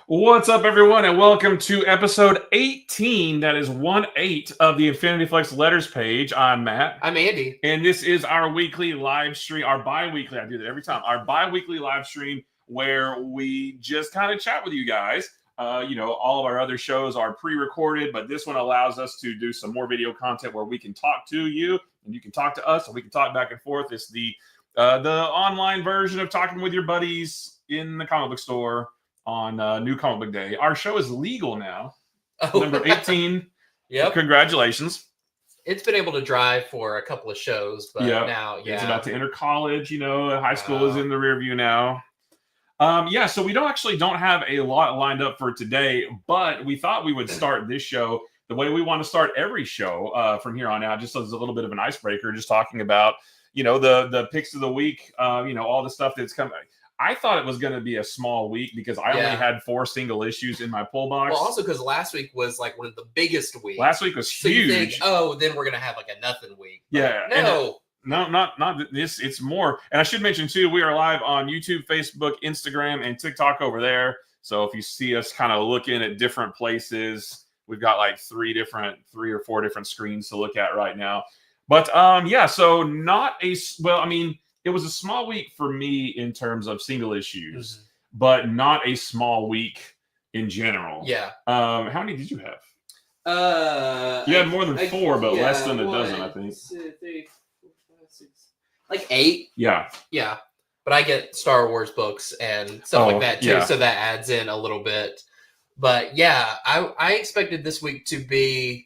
What's up, everyone, and welcome to episode 18. That is 1/8 of the Infinity Flux letters page. I'm Matt. I'm Andy. And this is our weekly live stream, our bi-weekly, I do that every time, our bi-weekly live stream where we just kind of chat with you guys. All of our other shows are pre-recorded, but this one allows us to do some more video content where we can talk to you and you can talk to us and we can talk back and forth. It's the online version of talking with your buddies in the comic book store on New Comic Book Day. Our show is legal now. Oh. Number 18. Yep. Congratulations. It's been able to drive for a couple of shows, but now, It's about to enter college. High school is in the rear view now. So we don't have a lot lined up for today, but we thought we would start this show the way we want to start every show from here on out, just as a little bit of an icebreaker, just talking about, the picks of the week, all the stuff that's coming. I thought it was going to be a small week because I only had 4 single issues in my pull box. Well, also because last week was like one of the biggest weeks. Last week was huge. You think, then we're going to have like a nothing week. Yeah. No. Not this. It's more. And I should mention, too, we are live on YouTube, Facebook, Instagram, and TikTok over there. So if you see us kind of looking at different places, we've got like 3 or 4 different screens to look at right now. But so not a it was a small week for me in terms of single issues, but not a small week in general. Yeah. How many did you have? You had more than 4, but less than a dozen, I think. 2, 3, 4, 5, 6, like 8. Yeah. Yeah. But I get Star Wars books and stuff like that too, so that adds in a little bit. But yeah, I expected this week to be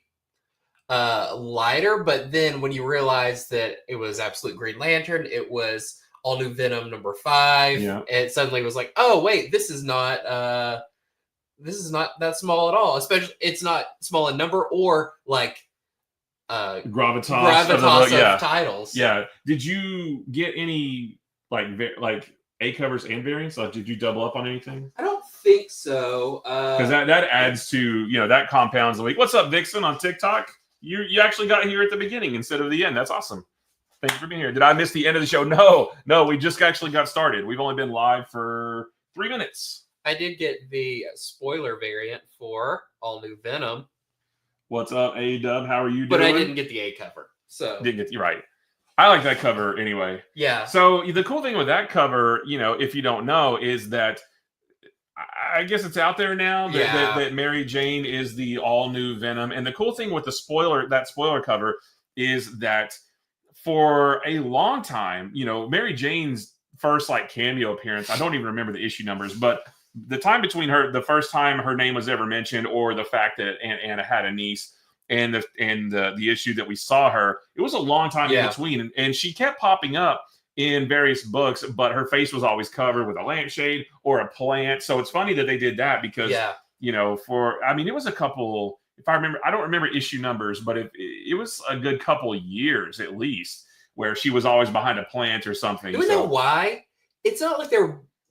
lighter, but then when you realize that it was Absolute Green Lantern, it was All New Venom number 5, it suddenly was like, oh wait, this is not that small at all. Especially, it's not small in number or like gravitas of titles. Yeah. Did you get any like A covers and variants? Like, did you double up on anything? I don't think so. Because that adds to that compounds the week. What's up, Vixen on TikTok? You actually got here at the beginning instead of the end. That's awesome. Thank you for being here. Did I miss the end of the show? No, we just actually got started. We've only been live for 3 minutes. I did get the spoiler variant for All New Venom. What's up, A-Dub? How are you doing? But I didn't get the A cover. So you're right. I like that cover anyway. Yeah. So the cool thing with that cover, if you don't know, is that I guess it's out there now that Mary Jane is the all new Venom. And the cool thing with that spoiler cover is that for a long time, Mary Jane's first cameo appearance, I don't even remember the issue numbers, but the time between the first time her name was ever mentioned or the fact that Anna had a niece and the issue that we saw her, it was a long time in between. And she kept popping up in various books, but her face was always covered with a lampshade or a plant. So it's funny that they did that because, it was a couple, if I remember, I don't remember issue numbers, but it was a good couple of years at least where she was always behind a plant or something. Do we know why? It's not like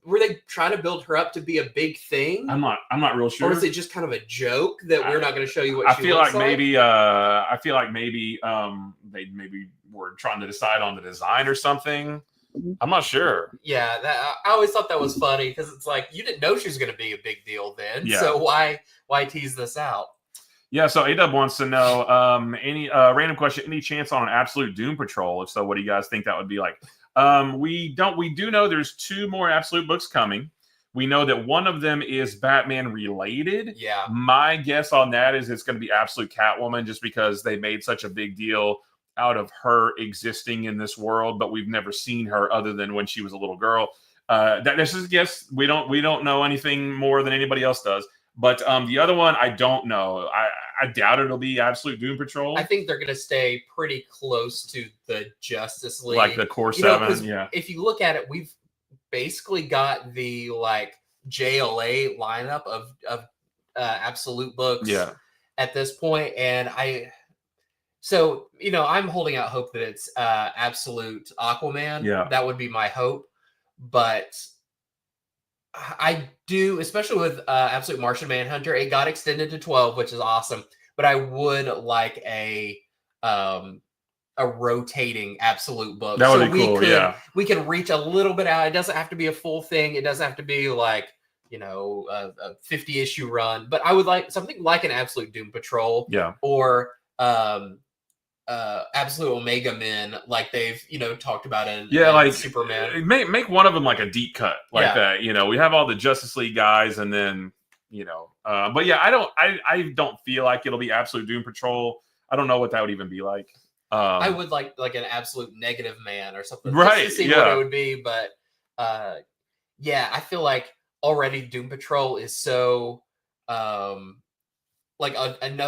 were they trying to build her up to be a big thing? I'm not real sure. Or is it just kind of a joke that we're not going to show you what I she feel looks like maybe I feel like maybe they maybe were trying to decide on the design or something. I'm not sure. Yeah, I always thought that was funny because it's like you didn't know she was going to be a big deal then. Yeah. So why tease this out? Yeah, so A-Dub wants to know any random question, any chance on an Absolute Doom Patrol? If so, what do you guys think that would be like? We do know there's 2 more Absolute books coming. We know that one of them is Batman related. Yeah. My guess on that is it's going to be Absolute Catwoman just because they made such a big deal out of her existing in this world, but we've never seen her other than when she was a little girl. This is a guess. We don't know anything more than anybody else does. But the other one, I don't know. I doubt it'll be Absolute Doom Patrol. I think they're going to stay pretty close to the Justice League. Like the core 7, yeah. If you look at it, we've basically got the JLA lineup of Absolute books at this point. And I'm holding out hope that it's Absolute Aquaman. Yeah. That would be my hope. But I do, especially with Absolute Martian Manhunter, it got extended to 12, which is awesome. But I would like a rotating Absolute book. That would be cool, we can reach a little bit out. It doesn't have to be a full thing. It doesn't have to be like a 50 issue run. But I would like something like an Absolute Doom Patrol, Yeah. or Absolute Omega Men, like they've talked about in like Superman. Make one of them like a deep cut like that. We have all the Justice League guys, and then but yeah, I don't feel like it'll be Absolute Doom Patrol. I don't know what that would even be like. I would like an Absolute Negative Man or something, right? Just to see what it would be. But I feel like already Doom Patrol is so enough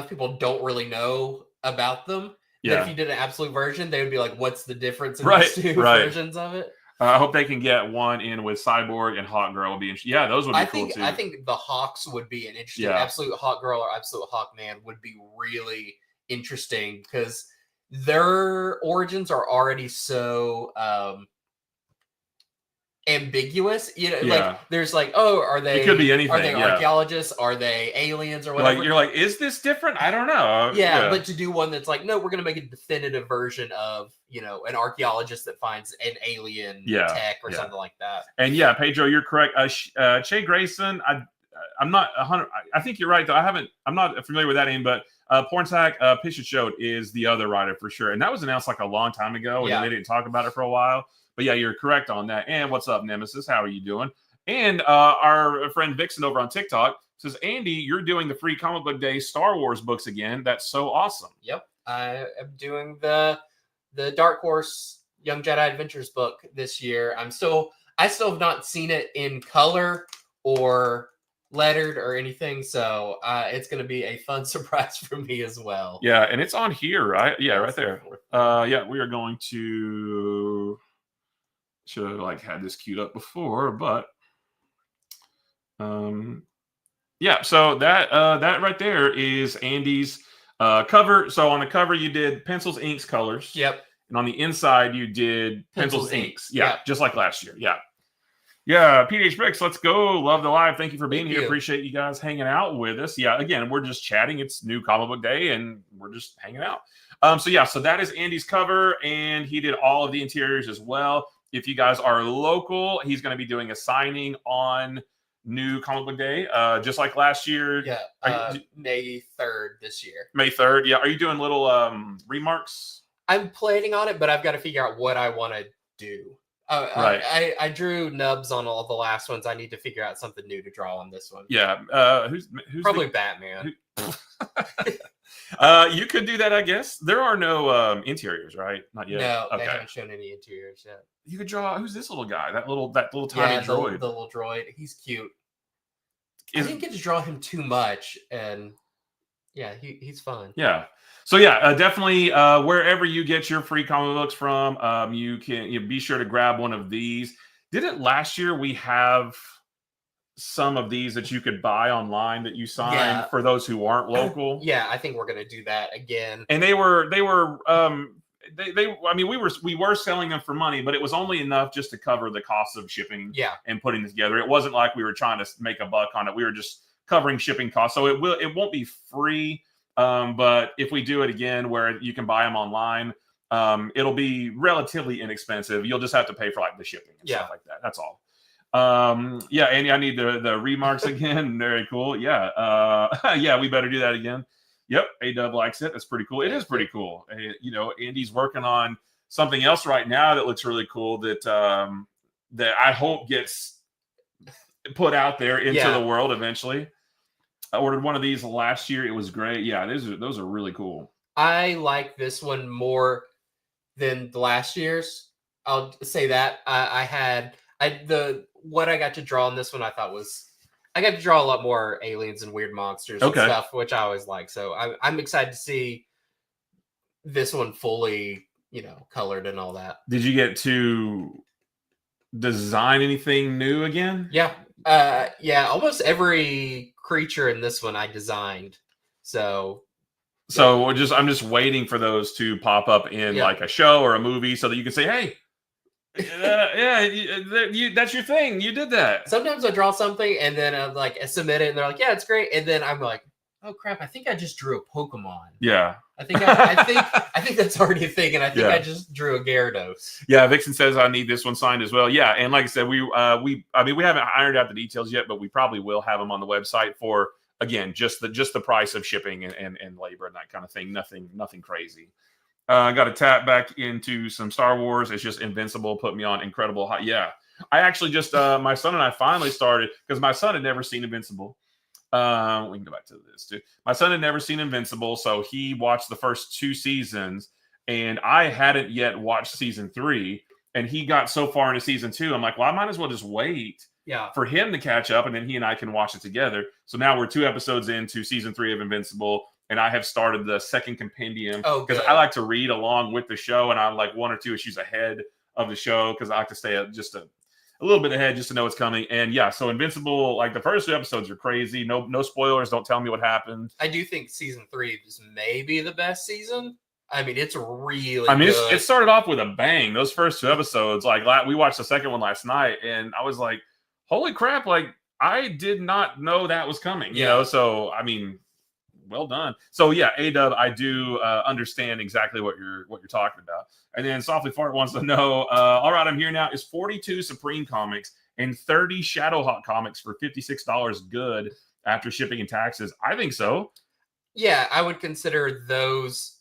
people don't really know about them. Yeah. That if you did an Absolute version, they would be like, "What's the difference in these two versions of it?" I hope they can get one in with Cyborg and Hawk Girl. Would be interesting. Yeah, those would be cool too. I think the Hawks would be an interesting Absolute Hawk Girl or Absolute Hawk Man would be really interesting because their origins are already so ambiguous. Like there's like, are they? It could be anything. Are they archaeologists? Are they aliens or whatever? You're like, is this different? I don't know. Yeah, but to do one that's like, no, we're gonna make a definitive version of an archaeologist that finds an alien tech or something like that. And Pedro, you're correct. Che Grayson, I'm not 100. I think you're right though. I'm not familiar with that name, but Pornsack Pichot is the other writer for sure, and that was announced like a long time ago, and they didn't talk about it for a while. But yeah, you're correct on that. And what's up, Nemesis? How are you doing? And our friend Vixen over on TikTok says, Andy, you're doing the free comic book day Star Wars books again. That's so awesome. Yep, I am doing the Dark Horse Young Jedi Adventures book this year. I still have not seen it in color or lettered or anything, so it's going to be a fun surprise for me as well. Yeah, and it's on here, right? Yeah, right there. We are going to. Should have had this queued up before, but so that right there is Andy's cover. So on the cover you did pencils, inks, colors. Yep. And on the inside you did pencils, inks. Yeah, yep. Just like last year. Yeah. Yeah, PDH Bricks, let's go. Love the live. Thank you for being here. Appreciate you guys hanging out with us. Yeah, again, we're just chatting. It's new comic book day, and we're just hanging out. So that is Andy's cover, and he did all of the interiors as well. If you guys are local, he's going to be doing a signing on new comic book day, just like last year. Yeah, May 3rd this year. May 3rd, yeah. Are you doing little remarks? I'm planning on it, but I've got to figure out what I want to do. Right. I drew nubs on all the last ones. I need to figure out something new to draw on this one. Yeah. Who's probably Batman? You could do that, I guess. There are no interiors, right? Not yet. No, they haven't shown any interiors yet. You could draw. Who's this little guy? That little tiny droid. The little droid. He's cute. I didn't get to draw him too much, and he's fun. Yeah. So definitely wherever you get your free comic books from, you can be sure to grab one of these. Didn't last year we have some of these that you could buy online that you signed for those who aren't local? Yeah, I think we're gonna do that again. And we were selling them for money, but it was only enough just to cover the cost of shipping and putting this together. It wasn't like we were trying to make a buck on it. We were just covering shipping costs. So it won't be free. But if we do it again where you can buy them online, it'll be relatively inexpensive. You'll just have to pay for the shipping and stuff like that. That's all. Andy, I need the remarks again. Very cool. We better do that again. Yep, A-Dub likes it. That's pretty cool. It is pretty cool. Andy's working on something else right now that looks really cool that I hope gets put out there into the world eventually. I ordered one of these last year. It was great. Yeah, those are really cool. I like this one more than the last year's. I'll say that. What I got to draw on this one, I thought I got to draw a lot more aliens and weird monsters and stuff, which I always like. So I'm excited to see this one fully, colored and all that. Did you get to design anything new again? Yeah. Almost every creature in this one I designed. So I'm just waiting for those to pop up in like a show or a movie so that you can say, hey, that's your thing. You did that. Sometimes I draw something and then I submit it and they're like, yeah, it's great. And then I'm like, oh crap, I think I just drew a Pokemon. Yeah. I think that's already a thing, and I think Yeah. I just drew a Gyarados. Yeah, Vixen says I need this one signed as well. Yeah, and like I said, we haven't ironed out the details yet, but we probably will have them on the website for, again, just the price of shipping and labor and that kind of thing. Nothing crazy. I got to tap back into some Star Wars. It's just Invincible put me on incredible high. Yeah, I actually just my son and I finally started because my son had never seen Invincible. We can go back to this too. My son had never seen Invincible, so he watched the first 2 seasons, and I hadn't yet watched season 3. And he got so far into season 2, I'm like, well, I might as well just wait for him to catch up, and then he and I can watch it together. So now we're 2 episodes into season 3 of Invincible, and I have started the second compendium because I like to read along with the show, and I'm like 1 or 2 issues ahead of the show because I like to stay just a little bit ahead just to know what's coming. And yeah, so Invincible, like the first 2 episodes are crazy. No spoilers. Don't tell me what happened. I do think season 3 is maybe the best season. I mean, it's really good. It started off with a bang. Those first 2 episodes, like we watched the second one last night, and I was like, holy crap, like I did not know that was coming, you know? So, I mean, well done. So yeah, A-Dub, I do understand exactly what you're talking about. And then Softly Fart wants to know, all right, I'm here now. Is 42 Supreme comics and 30 Shadowhawk comics for $56 good after shipping and taxes? I think so. Yeah, I would consider those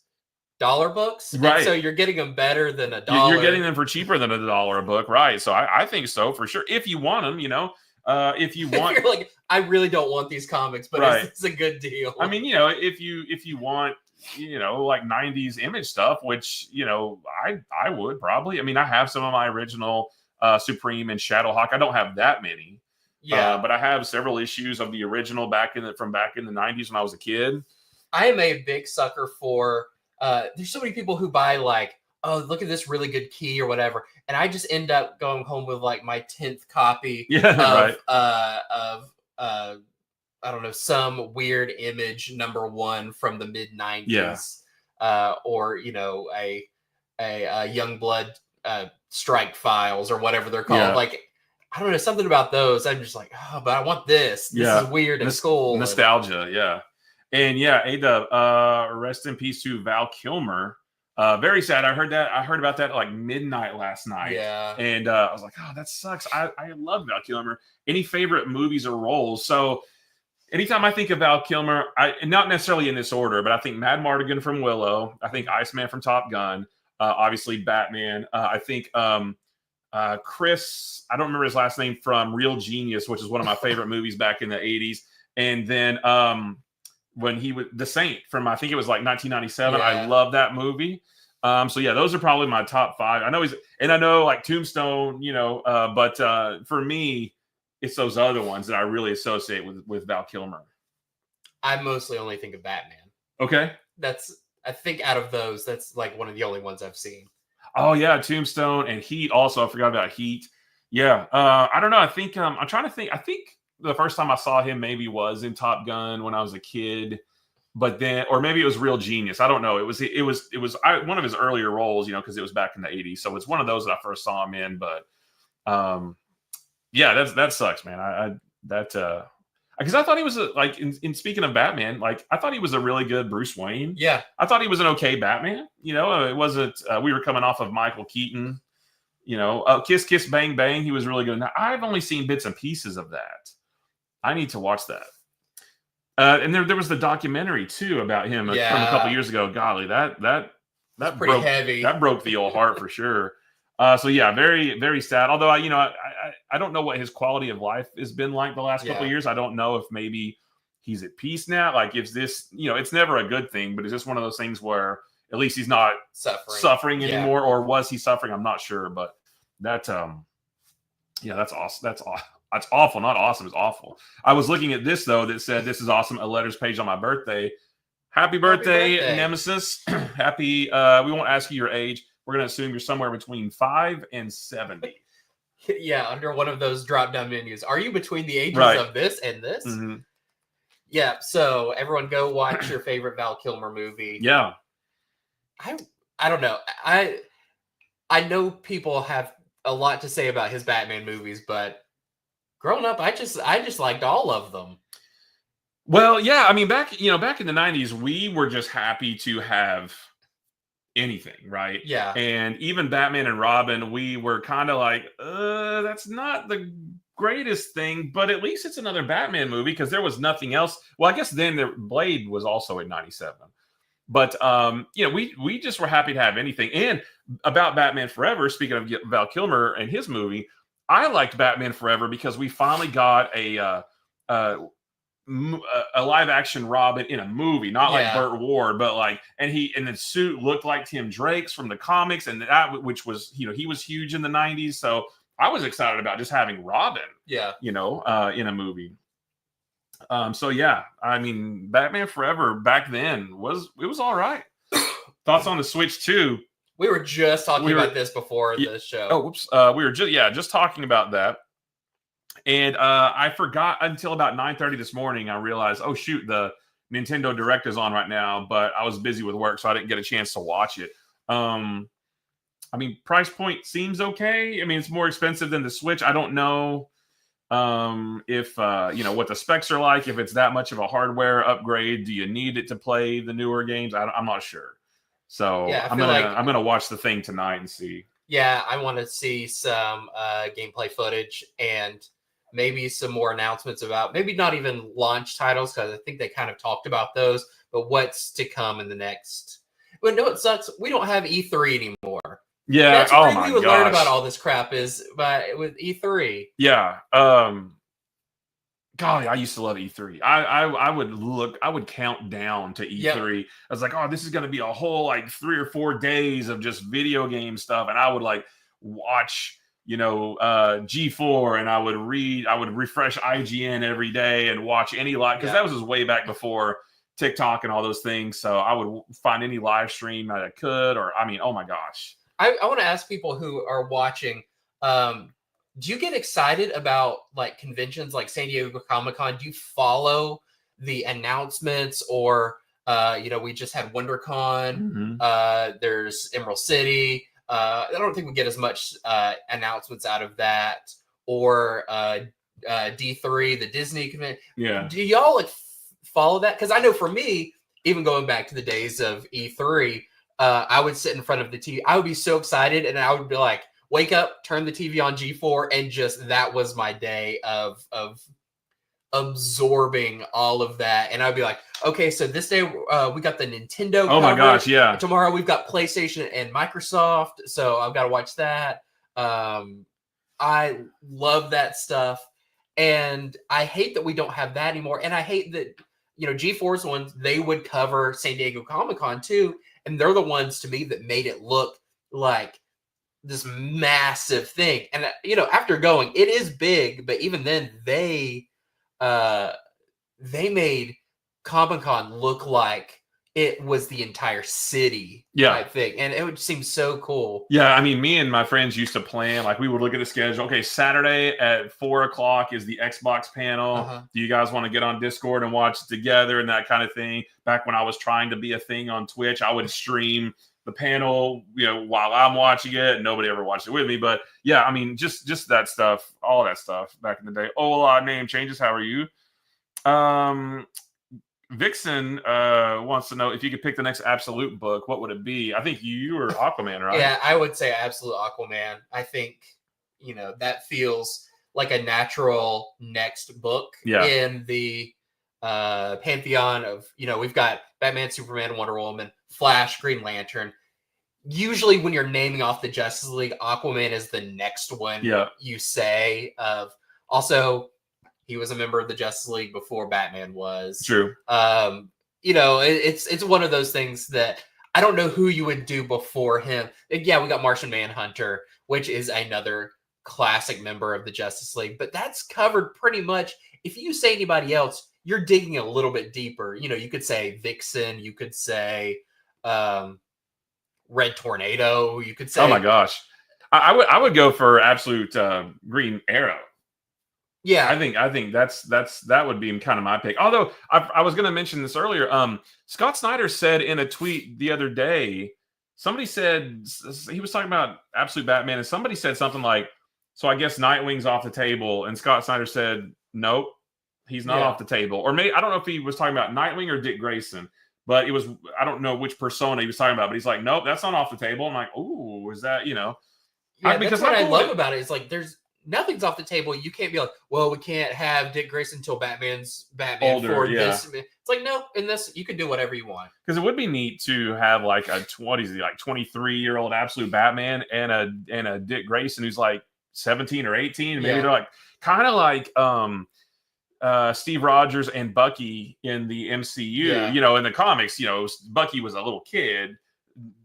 dollar books. Right. And so you're getting them better than $1. You're getting them for cheaper than $1 a book, right? So I think so for sure. If you want them, you know. If you want, you're like, I really don't want these comics, but it's a good deal. I mean, you know, if you want, you know, like 90s image stuff, which, you know, I would probably. I mean, I have some of my original Supreme and Shadowhawk. I don't have that many. Yeah. But I have several issues of the original from back in the 90s when I was a kid. I am a big sucker for there's so many people who buy like, oh, look at this really good key or whatever. And I just end up going home with like my 10th copy of I don't know, some weird image #1 from the mid 90s. Or, you know, a Youngblood strike files or whatever they're called. Yeah. Like, I don't know, something about those. I'm just like, oh, but I want this. This is weird and cool. Nostalgia, yeah. And yeah, A-Dub, rest in peace to Val Kilmer. Very sad. I heard about that at like midnight last night. Yeah. And I was like, oh, that sucks. I love Val Kilmer. Any favorite movies or roles? So anytime I think of Val Kilmer, not necessarily in this order, but I think Mad Mardigan from Willow. I think Iceman from Top Gun. Obviously Batman. I think Chris, I don't remember his last name, from Real Genius, which is one of my favorite movies back in the 80s. And then when he was The Saint from, I think it was like 1997. Yeah. I love that movie. So yeah, those are probably my top 5. I know like Tombstone, you know, but for me, it's those other ones that I really associate with Val Kilmer. I mostly only think of Batman. Okay. I think out of those, that's like one of the only ones I've seen. Oh yeah, Tombstone and Heat. Also, I forgot about Heat. Yeah. I don't know. I think I'm trying to think. I think the first time I saw him maybe was in Top Gun when I was a kid, but then, or maybe it was Real Genius. I don't know. It was one of his earlier roles, you know, because it was back in the 80s. So it's one of those that I first saw him in. But yeah, that sucks, man. Because I thought he was like in speaking of Batman, like I thought he was a really good Bruce Wayne. Yeah, I thought he was an okay Batman. You know, it wasn't. We were coming off of Michael Keaton. You know, Kiss Kiss Bang Bang. He was really good. Now, I've only seen bits and pieces of that. I need to watch that. And there was the documentary too about him from a couple years ago. Golly, that pretty heavy. That broke the old heart for sure. So yeah, very, very sad. Although I don't know what his quality of life has been like the last couple of years. I don't know if maybe he's at peace now. Like if this, you know, it's never a good thing, but it's just one of those things where at least he's not suffering anymore. Or was he suffering? I'm not sure, but that's awesome. That's awful. Not awesome. It's awful. I was looking at this though that said, "This is awesome. A letters page on my birthday. Happy birthday, Nemesis. Happy. We won't ask you your age. We're going to assume you're somewhere between 5 and 70. Yeah, under one of those drop-down menus. Are you between the ages of this and this? Mm-hmm. Yeah, so everyone go watch your favorite Val Kilmer movie. Yeah. I don't know. I know people have a lot to say about his Batman movies, but growing up, I just liked all of them. Well, yeah, I mean, back in the '90s, we were just happy to have anything, right? Yeah. And even Batman and Robin, we were kind of like, that's not the greatest thing, but at least it's another Batman movie because there was nothing else. Well, I guess then Blade was also in '97. But we just were happy to have anything. And about Batman Forever, speaking of Val Kilmer and his movie, I liked Batman Forever because we finally got uh, a live action Robin in a movie, not like Yeah. Burt Ward, but like, and the suit looked like Tim Drake's from the comics, and that which was he was huge in the '90s. So I was excited about just having Robin, Yeah. in a movie. So yeah, I mean, Batman Forever back then was all right. Thoughts on the Switch 2? We were just talking about this before the show. Oh, whoops. We were just talking about that. And I forgot until about 9:30 this morning. I realized, oh shoot, the Nintendo Direct is on right now, but I was busy with work, so I didn't get a chance to watch it. I mean, price point seems okay. I mean, it's more expensive than the Switch. I don't know if what the specs are like. If it's that much of a hardware upgrade, do you need it to play the newer games? I'm not sure. So yeah, I'm gonna watch the thing tonight and see. Yeah, I want to see some gameplay footage and maybe some more announcements about maybe not even launch titles because I think they kind of talked about those, but what's to come in the next. But no, it sucks. We don't have E3 anymore. Yeah. That's where we would learn about all this crap is with E3. Yeah. Golly, I used to love E3. I would count down to E3. Yep. I was like, oh, this is going to be a whole like 3 or 4 days of just video game stuff, and I would like watch G4, and I would refresh IGN every day and watch any live, because that was just way back before TikTok and all those things. So I would find any live stream that I could, or I mean, oh my gosh. I want to ask people who are watching, do you get excited about like conventions like San Diego Comic-Con? Do you follow the announcements, or we just had WonderCon, there's Emerald City. I don't think we get as much announcements out of that, or D3, the Disney convention. Yeah. Do y'all like follow that? Because I know for me, even going back to the days of E3, I would sit in front of the TV. I would be so excited, and I would be like, wake up, turn the TV on G4, and just that was my day of absorbing all of that. And I'd be like, okay, so this day we got the Nintendo. Oh my gosh, yeah. Tomorrow we've got PlayStation and Microsoft, so I've got to watch that. I love that stuff, and I hate that we don't have that anymore. And I hate that G4's ones, they would cover San Diego Comic-Con too, and they're the ones to me that made it look like this massive thing. And after going, it is big, but even then they made Comic-Con look like it was the entire city type thing, and it would seem so cool. Yeah, I mean, me and my friends used to plan, like we would look at the schedule. Okay, Saturday at 4:00 is the Xbox panel. Do you guys want to get on Discord and watch it together and that kind of thing? Back when I was trying to be a thing on Twitch, I would stream the panel, while I'm watching it, and nobody ever watched it with me. But yeah, I mean, just that stuff, all that stuff back in the day. Name changes. How are you? Vixen wants to know if you could pick the next Absolute book, what would it be? I think you were Aquaman, right? Yeah, I would say Absolute Aquaman. I think, that feels like a natural next book in the pantheon of, we've got Batman, Superman, Wonder Woman, Flash, Green Lantern. Usually when you're naming off the Justice League, Aquaman is the next one you say. Also, he was a member of the Justice League before Batman was. True. It's one of those things that I don't know who you would do before him. Yeah, we got Martian Manhunter, which is another classic member of the Justice League, but that's covered pretty much. If you say anybody else, you're digging a little bit deeper. You could say Vixen, you could say Red Tornado, you could say. Oh my gosh, I would go for Absolute Green Arrow. Yeah, I think that would be kind of my pick. Although I was going to mention this earlier. Scott Snyder said in a tweet the other day, somebody said he was talking about Absolute Batman, and somebody said something like, "So I guess Nightwing's off the table," and Scott Snyder said, "Nope, He's not off the table. Or maybe I don't know if he was talking about Nightwing or Dick Grayson, but it was, I don't know which persona he was talking about, but he's like, nope, that's not off the table. I'm like, ooh, is that, you know? Yeah, because that's what I love about it is like there's nothing's off the table. You can't be like, well, we can't have Dick Grayson until Batman's Batman older, for this. It's like, no, in this you can do whatever you want. Because it would be neat to have like a 23-year-old absolute Batman and a Dick Grayson who's like 17 or 18. Maybe they're like kind of like Steve Rogers and Bucky in the MCU. You know, in the comics, you know, Bucky was a little kid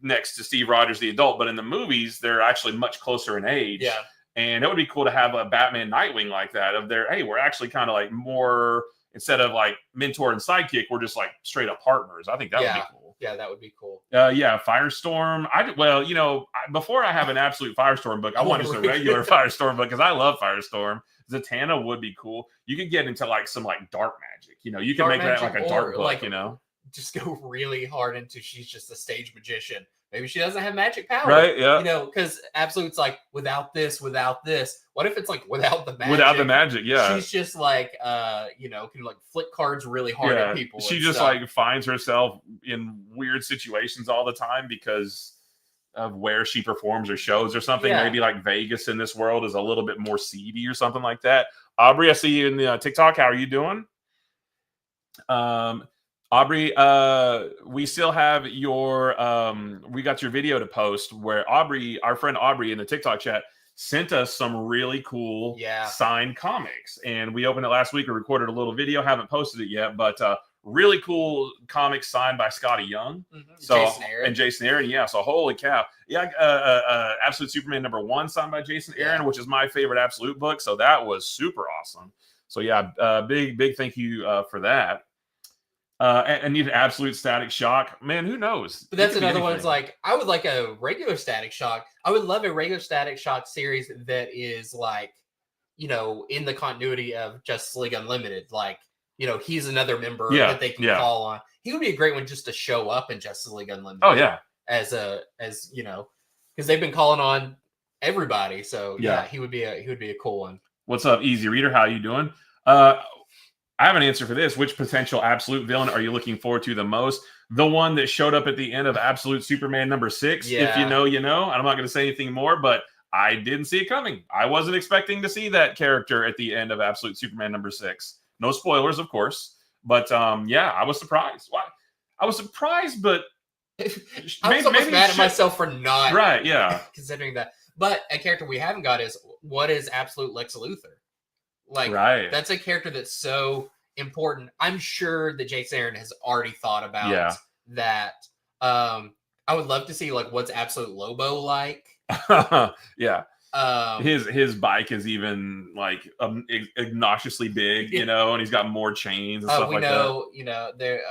next to Steve Rogers, the adult, but in the movies, they're actually much closer in age. Yeah. And it would be cool to have a Batman Nightwing like that of their, hey, we're actually kind of like more, instead of like mentor and sidekick, we're just like straight up partners. I think that would be cool. Yeah, that would be cool. Firestorm. You know, before I have an absolute Firestorm book, I want just a regular Firestorm book because I love Firestorm. Zatanna would be cool. You could get into like some like dark magic. You know, you can make that like a dark book, like, you know. Just go really hard into she's just a stage magician. Maybe she doesn't have magic power. Right, yeah. You know, because Absolute's like, without this. What if it's like without the magic? Without the magic, yeah. She's just like, you know, can like flick cards really hard at people. She just like finds herself in weird situations all the time because of where she performs or shows or something. Maybe like Vegas in this world is a little bit more seedy or something like that. Aubrey, I see you in the TikTok. How are you doing? Aubrey, we still have your we got your video to post where Aubrey, our friend Aubrey in the TikTok chat, sent us some really cool signed comics. And we opened it last week. We recorded a little video, haven't posted it yet, but really cool comics signed by Scotty Young. So Jason Aaron. Yeah. So holy cow. Yeah. Absolute Superman #1 signed by Jason Aaron, which is my favorite Absolute book. So that was super awesome. So yeah, big thank you for that. And need an absolute Static Shock. Man, who knows? But that's another one. It's like, I would like a regular Static Shock. I would love a regular Static Shock series that is like, you know, in the continuity of Justice League Unlimited. Like, you know, he's another member that they can call on. He would be a great one just to show up in Justice League Unlimited. Oh yeah. As you know, because they've been calling on everybody. So yeah, he would be a cool one. What's up, Easy Reader? How you doing? I have an answer for this. Which potential Absolute villain are you looking forward to the most? The one that showed up at the end of Absolute Superman #6. Yeah. If you know, you know. I'm not going to say anything more, but I didn't see it coming. I wasn't expecting to see that character at the end of Absolute Superman #6. No spoilers, of course. But yeah, I was surprised. Why? I was surprised, but I was almost mad at myself for not considering that. But a character we haven't got is, what is Absolute Lex Luthor? Like, that's a character that's so important. I'm sure that Jason Aaron has already thought about that. I would love to see like what's Absolute Lobo like. His bike is even like obnoxiously big, you know, and he's got more chains and stuff like that. You know, there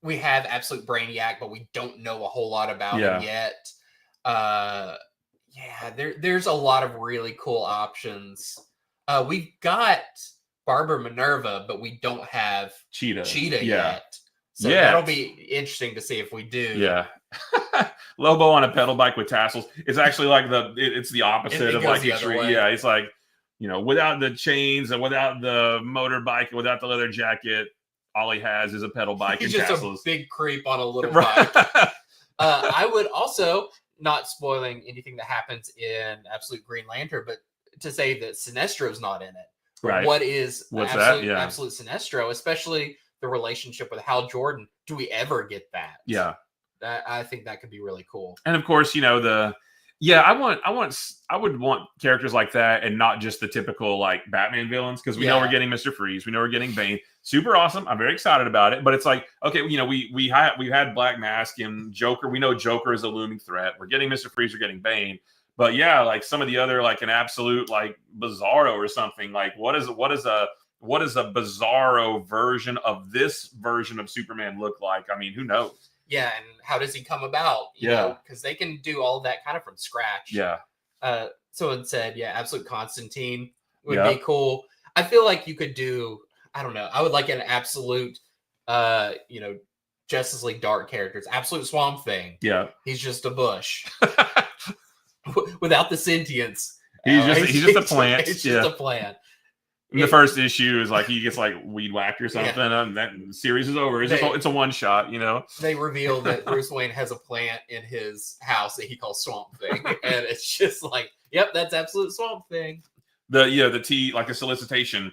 we have Absolute Brainiac, but we don't know a whole lot about him yet. There's a lot of really cool options. We've got Barbara Minerva, but we don't have Cheetah yet. So that'll be interesting to see if we do. Yeah. Lobo on a pedal bike with tassels. It's actually like it's the opposite of like extreme. Yeah, it's like, you know, without the chains and without the motorbike and without the leather jacket, all he has is a pedal bike and tassels. He's just a big creep on a little bike. I would also, not spoiling anything that happens in Absolute Green Lantern, but to say that Sinestro's not in it. Right. What's Absolute Sinestro, especially the relationship with Hal Jordan. Do we ever get that? Yeah. I think that could be really cool. And of course, you know, I would want characters like that and not just the typical like Batman villains, because we know we're getting Mr. Freeze, we know we're getting Bane. Super awesome. I'm very excited about it. But it's like, okay, you know, we've had Black Mask and Joker. We know Joker is a looming threat. We're getting Mr. Freeze, we're getting Bane. But yeah, like some of the other, like an Absolute like Bizarro or something. Like what is a Bizarro version of this version of Superman look like? I mean, who knows? Yeah, and how does he come about? You know, because they can do all of that kind of from scratch. Yeah. Someone said, Absolute Constantine would be cool. I feel like you could do, I don't know, I would like an Absolute, you know, Justice League Dark characters. Absolute Swamp Thing. Yeah. He's just a bush. Without the sentience. He's just a plant. It's just a plant. The first issue is like he gets like weed whacked or something, and that series is over. It's a one shot, you know. They reveal that Bruce Wayne has a plant in his house that he calls Swamp Thing, and it's just like, yep, that's absolute Swamp Thing. The T, like a solicitation.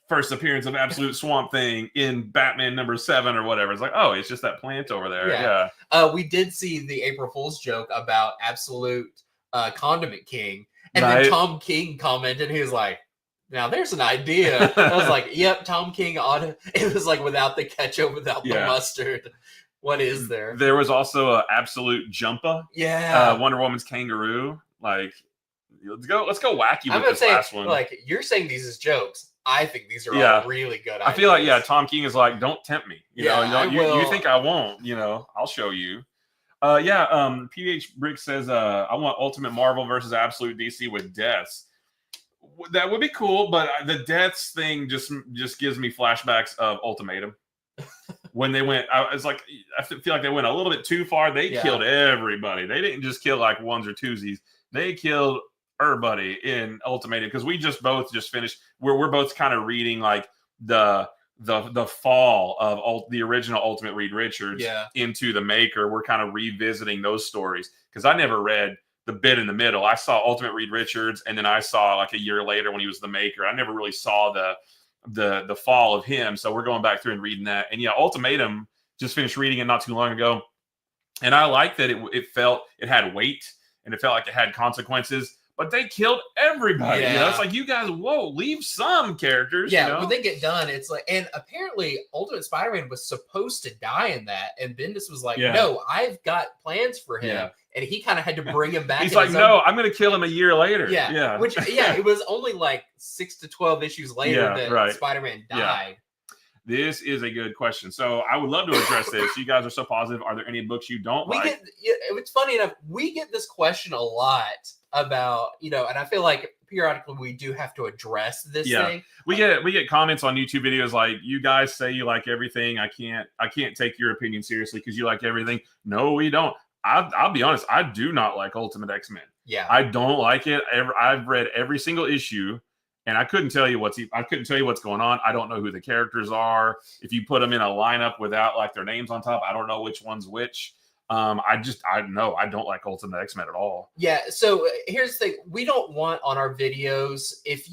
First appearance of Absolute Swamp Thing in Batman #7 or whatever. It's like, oh, it's just that plant over there. Yeah. We did see the April Fool's joke about Absolute Condiment King, and then Tom King commented. He was like, "Now there's an idea." I was like, "Yep, Tom King ought to." It was like without the ketchup, without the mustard. What is there? There was also a Absolute Jumpa. Yeah. Wonder Woman's kangaroo. Like, let's go wacky with this last one. Like, you're saying these as jokes. I think these are all really good ideas. I feel like, Tom King is like, don't tempt me. You know, you think I won't, you know, I'll show you. PH Brick says, I want Ultimate Marvel versus Absolute DC with deaths. That would be cool, but the deaths thing just gives me flashbacks of Ultimatum. When they went, I feel like they went a little bit too far. They killed everybody. They didn't just kill like ones or twosies. They killed everybody in Ultimatum, because we both finished. We're both kind of reading like the fall of the original Ultimate Reed Richards into the Maker. We're kind of revisiting those stories, because I never read the bit in the middle. I saw Ultimate Reed Richards, and then I saw like a year later when he was the Maker. I never really saw the fall of him. So we're going back through and reading that. And Ultimatum, just finished reading it not too long ago, and I like that it felt it had weight, and it felt like it had consequences. But they killed everybody. Yeah. You know? It's like, you guys, leave some characters. Yeah, you know? when they get done, it's like, and apparently Ultimate Spider-Man was supposed to die in that, and Bendis was like, no, I've got plans for him. Yeah. And he kind of had to bring him back. He's like, no, I'm going to kill him a year later. Yeah. Which, it was only like 6 to 12 issues later that Spider-Man died. Yeah. This is a good question. So I would love to address this. You guys are so positive. Are there any books you don't like? It's funny enough. We get this question a lot about, and I feel like periodically we do have to address this thing. We get comments on YouTube videos like, you guys say you like everything. I can't take your opinion seriously because you like everything. No, we don't. I'll be honest. I do not like Ultimate X-Men. Yeah. I don't like it. I've read every single issue. And I couldn't tell you what's going on. I don't know who the characters are. If you put them in a lineup without like their names on top, I don't know which one's which. I don't like Ultimate X-Men at all. Yeah. So here's the thing: we don't want on our videos if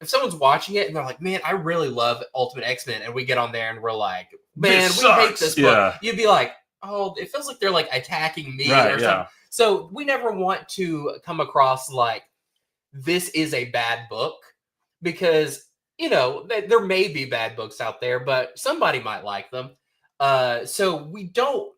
someone's watching it and they're like, "Man, I really love Ultimate X-Men," and we get on there and we're like, "Man, we hate this book." You'd be like, "Oh, it feels like they're like attacking me or something." So we never want to come across like, this is a bad book, because there may be bad books out there, but somebody might like them. So we don't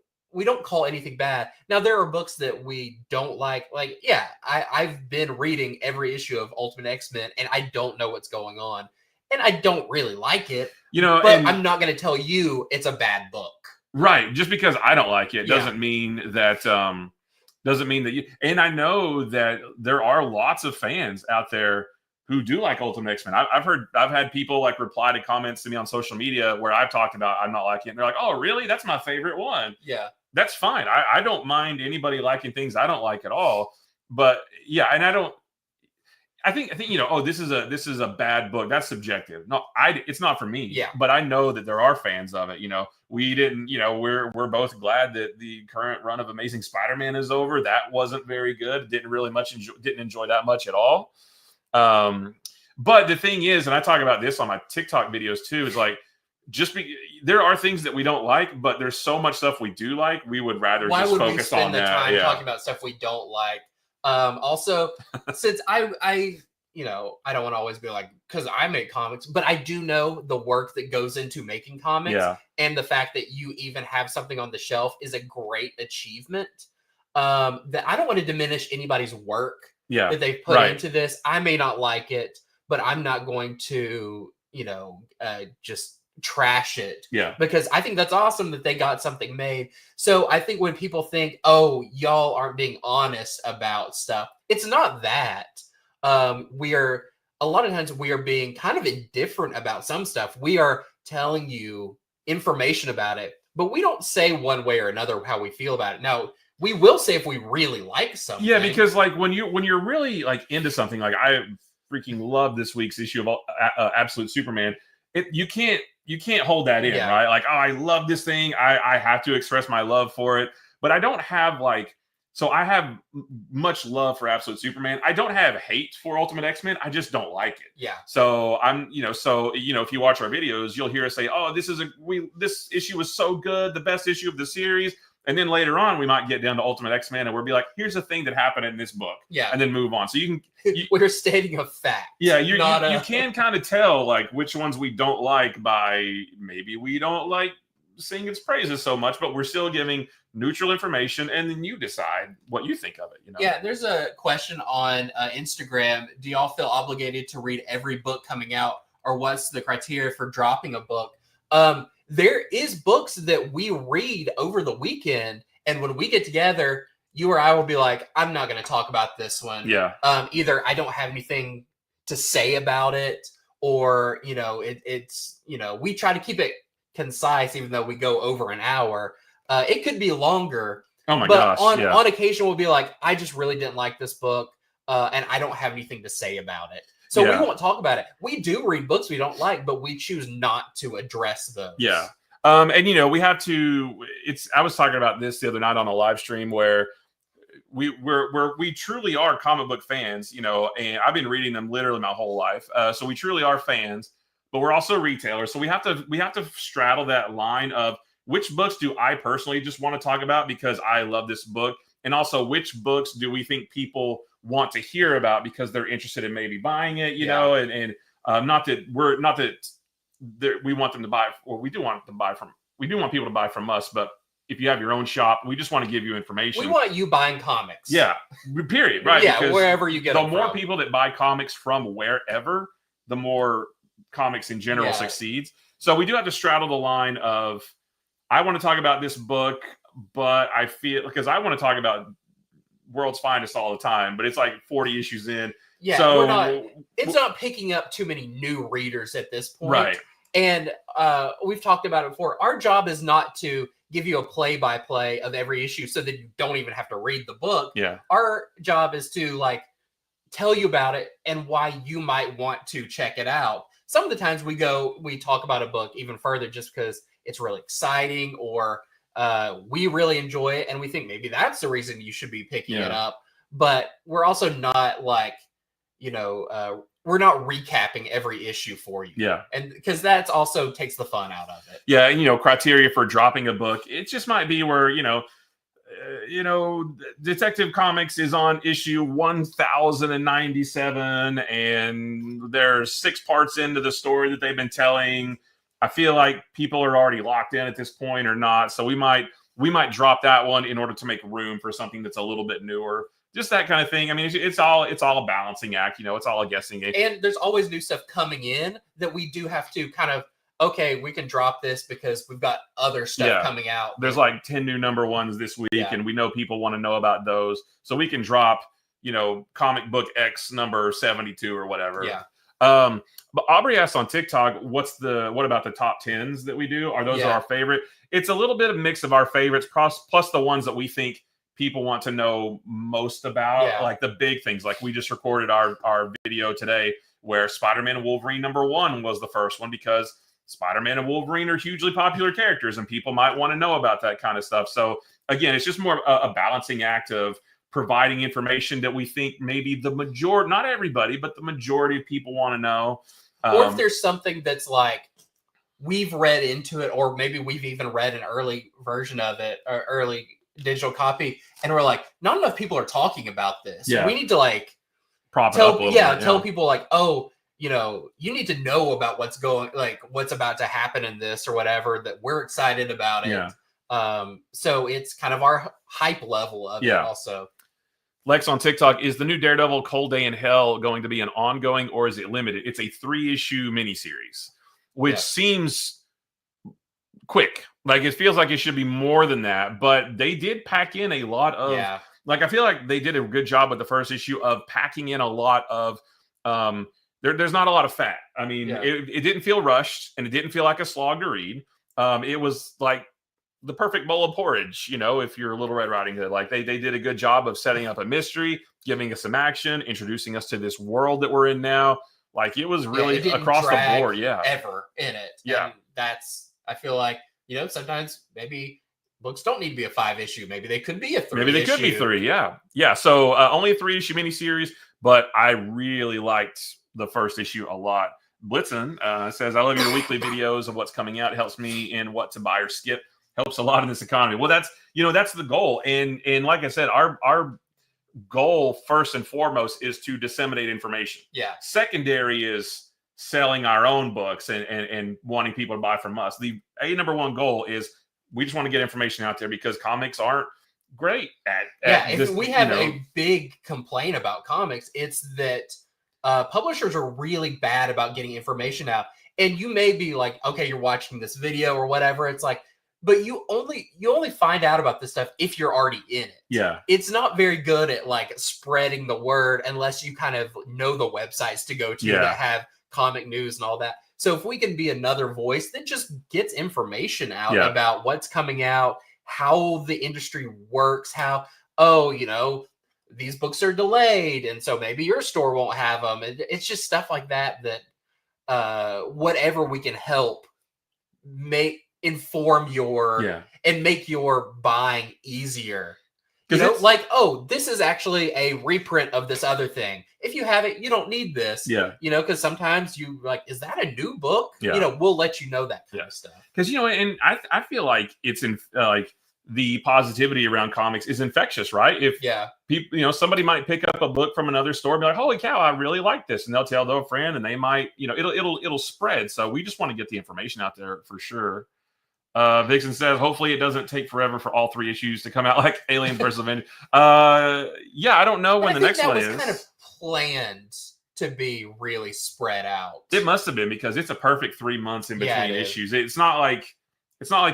call anything bad. Now there are books that we don't like. Like, I've been reading every issue of Ultimate X-Men, and I don't know what's going on, and I don't really like it. But I'm not going to tell you it's a bad book. Right? Just because I don't like it doesn't mean that. Doesn't mean that you, and I know that there are lots of fans out there who do like Ultimate X-Men. I've had people like reply to comments to me on social media where I've talked about I'm not liking it. And they're like, oh, really? That's my favorite one. Yeah. That's fine. I don't mind anybody liking things I don't like at all. But and I think this is a bad book. That's subjective. No, it's not for me. Yeah. But I know that there are fans of it. We didn't. We're both glad that the current run of Amazing Spider-Man is over. That wasn't very good. Didn't enjoy that much at all. But the thing is, and I talk about this on my TikTok videos too, is like, there are things that we don't like, but there's so much stuff we do like. We would rather focus on that. Why would we spend the time talking about stuff we don't like? Also, since I don't want to always be like, because I make comics, but I do know the work that goes into making comics, and the fact that you even have something on the shelf is a great achievement. That I don't want to diminish anybody's work that they've put into this. I may not like it, but I'm not going to, just trash it. Yeah. Because I think that's awesome that they got something made. So I think when people think, oh, y'all aren't being honest about stuff, it's not that. A lot of times we are being kind of indifferent about some stuff. We are telling you information about it, but we don't say one way or another how we feel about it. Now, we will say if we really like something. Yeah, because like when you're really like into something, like freaking love this week's issue of Absolute Superman. You can't hold that in, right? Like, oh, I love this thing. I have to express my love for it, but I don't have like. So I have much love for Absolute Superman. I don't have hate for Ultimate X-Men. I just don't like it. Yeah. So if you watch our videos, you'll hear us say, "Oh, this issue was so good, the best issue of the series." And then later on, we might get down to Ultimate X-Men, and we'll be like, "Here's a thing that happened in this book," and then move on. So you can we're stating a fact. Yeah, you can kind of tell like which ones we don't like by maybe we don't like sing its praises so much, but we're still giving neutral information, and then you decide what you think of it. Yeah, there's a question on Instagram. Do y'all feel obligated to read every book coming out, or what's the criteria for dropping a book? There is books that we read over the weekend, and when we get together, you or I will be like, I'm not going to talk about this one. Yeah. Either I don't have anything to say about it, or it's we try to keep it concise, even though we go over an hour. It could be longer. Oh my gosh! On occasion, we'll be like, I just really didn't like this book, and I don't have anything to say about it. So we won't talk about it. We do read books we don't like, but we choose not to address those. Yeah. And we have to. I was talking about this the other night on a live stream where we truly are comic book fans, and I've been reading them literally my whole life. So we truly are fans, but we're also retailers. So we have to straddle that line of which books do I personally just want to talk about because I love this book, and also which books do we think people want to hear about because they're interested in maybe buying it, and not that we want them to buy, or we do want people to buy from us, but if you have your own shop, we just want to give you information. We want you buying comics. Yeah, period. Right. Yeah, wherever you get them from. The more people that buy comics from wherever, the more comics in general succeeds. So we do have to straddle the line of, I want to talk about this book, but I feel because I want to talk about World's Finest all the time, but it's like 40 issues in. Yeah, so it's not picking up too many new readers at this point. Right. And we've talked about it before. Our job is not to give you a play-by-play of every issue so that you don't even have to read the book. Yeah. Our job is to tell you about it and why you might want to check it out. Some of the times we talk about a book even further just because it's really exciting, or we really enjoy it and we think maybe that's the reason you should be picking it up. But we're also not we're not recapping every issue for you. Yeah. And because that's also takes the fun out of it. Yeah. And, criteria for dropping a book, it just might be where, Detective Comics is on issue 1097 and there's 6 parts into the story that they've been telling. I feel like people are already locked in at this point or not. So we might drop that one in order to make room for something that's a little bit newer. Just that kind of thing. I mean, it's all a balancing act. It's all a guessing game. And there's always new stuff coming in that we do have to kind of, okay, we can drop this because we've got other stuff coming out. There's like 10 new number ones this week, and we know people want to know about those. So we can drop, comic book X number 72 or whatever. Yeah. But Aubrey asked on TikTok, what about the top 10s that we do? Are those our favorite? It's a little bit of a mix of our favorites plus the ones that we think people want to know most about, like the big things. Like we just recorded our video today where Spider-Man and Wolverine number 1 was the first one because Spider-Man and Wolverine are hugely popular characters and people might want to know about that kind of stuff. So again, it's just more a balancing act of providing information that we think maybe the majority, not everybody, but the majority of people want to know. Or if there's something that's like we've read into it, or maybe we've even read an early version of it or early digital copy, and we're like, not enough people are talking about this. We need to prop it up a little bit, tell people oh, you need to know about what's about to happen in this or whatever, that we're excited about it. So it's kind of our hype level of it also. Lex on TikTok, is the new Daredevil Cold Day in Hell going to be an ongoing or is it limited? It's a 3-issue miniseries, which seems quick. It feels like it should be more than that, but they did pack in a lot of, I feel like they did a good job with the first issue of packing in a lot of, there's not a lot of fat. I mean, it didn't feel rushed and it didn't feel like a slog to read. It was the perfect bowl of porridge, if you're a Little Red Riding Hood. Like they did a good job of setting up a mystery, giving us some action, introducing us to this world that we're in now. Like it was really it across the board. Yeah. Ever in it. Yeah. And I feel like, sometimes maybe books don't need to be a 5-issue. Maybe they could be a 3 Maybe they could be 3. Yeah. Yeah. So only a 3-issue miniseries, but I really liked the first issue a lot. Blitzen says, I love your weekly videos of what's coming out. It helps me in what to buy or skip. Helps a lot in this economy. Well, that's the goal. And like I said, our goal first and foremost is to disseminate information. Yeah. Secondary is selling our own books and wanting people to buy from us. The number one goal is we just want to get information out there because comics aren't great at if this, we have a big complaint about comics, it's that publishers are really bad about getting information out. And you may be like, okay, you're watching this video or whatever. It's like, but you only find out about this stuff if you're already in it. Yeah. It's not very good at like spreading the word unless you kind of know the websites to go to that have comic news and all that. So if we can be another voice that just gets information out about what's coming out, how the industry works, how, these books are delayed. And so maybe your store won't have them. It's just stuff like that, whatever we can help inform and make your buying easier. This is actually a reprint of this other thing. If you have it, you don't need this. Yeah. Because sometimes you like, is that a new book? Yeah. We'll let you know that kind of stuff. Because, and I feel like it's in the positivity around comics is infectious, right? If people, somebody might pick up a book from another store and be like, holy cow, I really like this. And they'll tell their friend and they might, it'll spread. So we just want to get the information out there for sure. Vixen says, hopefully it doesn't take forever for all 3 issues to come out like Alien vs. Avengers. I don't know when the next one is. That was kind of planned to be really spread out. It must have been because it's a perfect 3 months in between issues. It's not like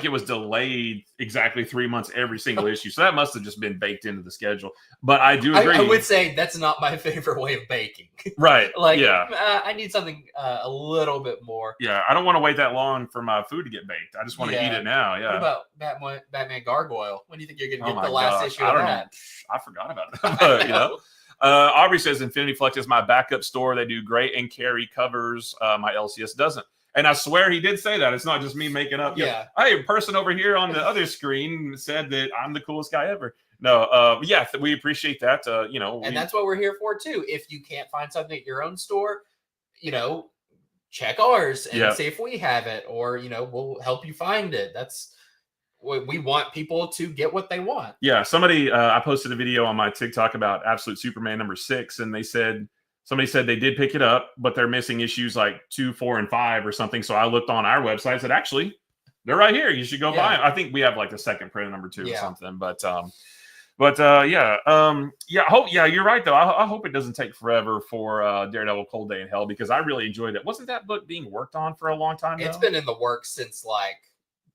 it was delayed exactly 3 months every single issue. So that must have just been baked into the schedule. But I do agree. I would say that's not my favorite way of baking. Right. I need something a little bit more. Yeah. I don't want to wait that long for my food to get baked. I just want to eat it now. Yeah. What about Batman Gargoyle? When do you think you're going to get the last issue of that? I forgot about it. Aubrey says Infinity Flux is my backup store. They do great and carry covers. My LCS doesn't. And I swear he did say that. It's not just me making up. Yeah. Hey, a person over here on the other screen said that I'm the coolest guy ever. No, we appreciate that. And that's what we're here for too. If you can't find something at your own store, check ours and see if we have it, or we'll help you find it. That's what we want, people to get what they want. Yeah. Somebody, I posted a video on my TikTok about Absolute Superman #6, and somebody said they did pick it up, but they're missing issues like 2, 4, and 5 or something. So I looked on our website and said, actually, they're right here. You should go buy them. I think we have like the second print of #2 or something. You're right though. I hope it doesn't take forever for Daredevil Cold Day in Hell, because I really enjoyed it. Wasn't that book being worked on for a long time now? It's been in the works since like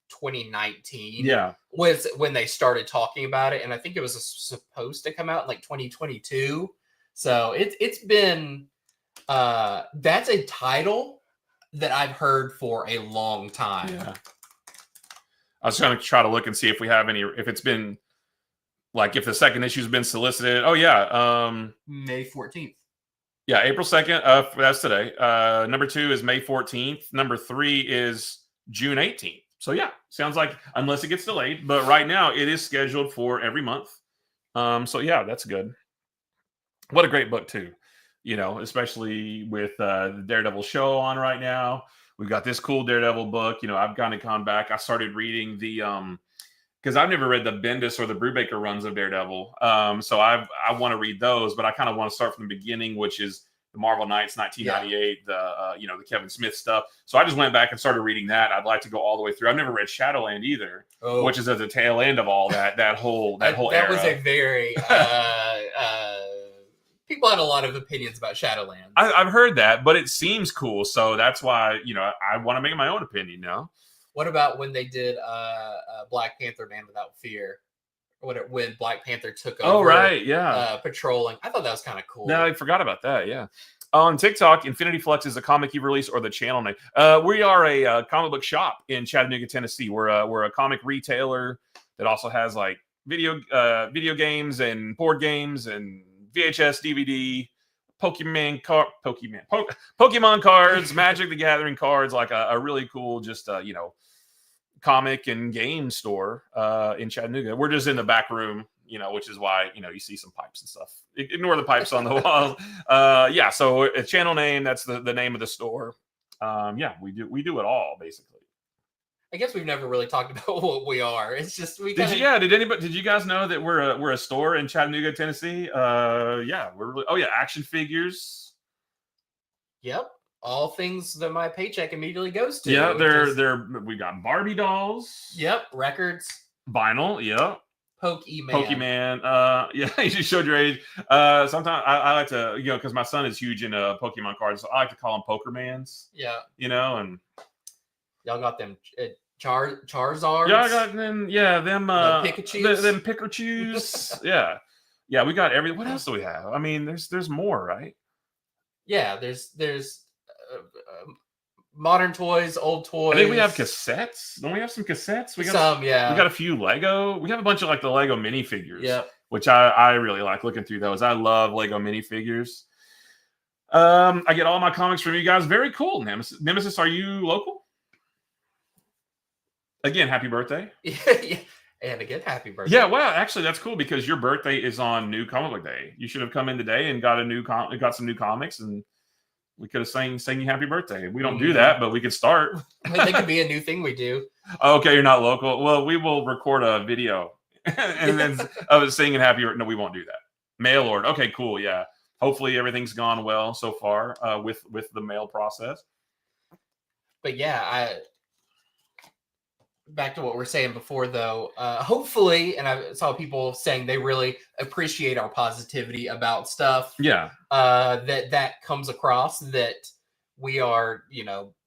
2019. Yeah. Was when they started talking about it. And I think it was supposed to come out in like 2022. So it's been that's a title that I've heard for a long time. Yeah. I was trying to look and see if we have any, if it's been like, if the second issue's been solicited. Oh yeah. May 14th. Yeah, April 2nd. That's today. #2 is May 14th. #3 is June 18th. So yeah, sounds like, unless it gets delayed, but right now it is scheduled for every month. So yeah, that's good. What a great book too, especially with the Daredevil show on right now. We've got this cool Daredevil book. I've kind of gone back. I started reading the because I've never read the Bendis or the Brubaker runs of Daredevil. So I want to read those, but I kind of want to start from the beginning, which is the Marvel Knights 1998, the Kevin Smith stuff. So I just went back and started reading that. I'd like to go all the way through. I've never read Shadowland either, which is at the tail end of all that whole era. That was a very people had a lot of opinions about Shadowlands. I've heard that, but it seems cool. So that's why, I want to make my own opinion now. What about when they did Black Panther Man Without Fear? When Black Panther took over. Oh, right. Yeah. Patrolling. I thought that was kind of cool. No, I forgot about that. Yeah. On TikTok, Infinity Flux is a comic you've released or the channel name. We are a comic book shop in Chattanooga, Tennessee. We're a comic retailer that also has like video games and board games and VHS, DVD, Pokemon cards, Magic the Gathering cards, like a really cool just comic and game store in Chattanooga. We're just in the back room, which is why you see some pipes and stuff. Ignore the pipes on the walls. Yeah, so a channel name, that's the name of the store. Yeah, we do it all basically. I guess we've never really talked about what we are. It's just did you guys know that we're a store in Chattanooga, Tennessee? Yeah, action figures. Yep. All things that my paycheck immediately goes to. Yeah, we got Barbie dolls. Yep, records. Vinyl, yeah. Pokemon. Yeah, you just showed your age. Sometimes I like to, because my son is huge into Pokemon cards, so I like to call them Pokermans. Yeah. And y'all got them Charizards. Yeah, I got them. Yeah, them Pikachus. Them Pikachus. yeah. We got what else do we have? I mean, there's more, right? Yeah, there's modern toys, old toys. I think we have cassettes. Don't we have some cassettes? We got some, yeah. We got a few Lego. We have a bunch of like the Lego minifigures. Yeah. Which I really like looking through those. I love Lego minifigures. I get all my comics from you guys. Very cool. Nemesis, are you local? Again, happy birthday. Yeah. And again, happy birthday. Yeah, well, actually, that's cool because your birthday is on New Comic Book Day. You should have come in today and got some new comics, and we could have sang you happy birthday. We don't do that, but we could start. That could be a new thing we do. Okay, you're not local. Well, we will record a video and then of singing happy. No, we won't do that. Mail order. Okay, cool. Yeah. Hopefully everything's gone well so far with the mail process. But yeah, back to what we were saying before, though, hopefully, and I saw people saying they really appreciate our positivity about stuff. Yeah. That comes across, that we are,